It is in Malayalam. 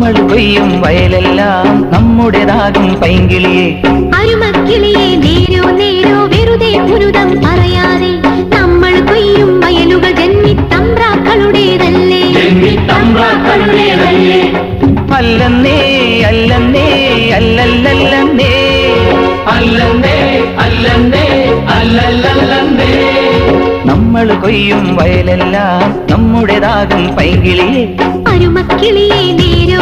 നമ്മൾ കൊയ്യും വയലെല്ലാം നമ്മുടേതാകും പൈങ്കിളിയെ. അരുമക്കിളിയെ നേരോ നേരോ വെറുതെ പുരുതം പറയാതെ നമ്മൾ കൊയ്യും വയലുകൾ ജന്മിത്തമ്പ്രാക്കളുടേതല്ലേ. അല്ലെന്നേ അല്ലെന്നേ അല്ലല്ലല്ലെന്നേ അല്ലെന്നേ അല്ലെന്നേ അല്ലല്ലല്ലെന്നേ. നമ്മൾ കൊയ്യും വയലെല്ലാം നമ്മുടേതാകും പൈങ്കിളിയെ. അരുമക്കിളിയെ നേരോ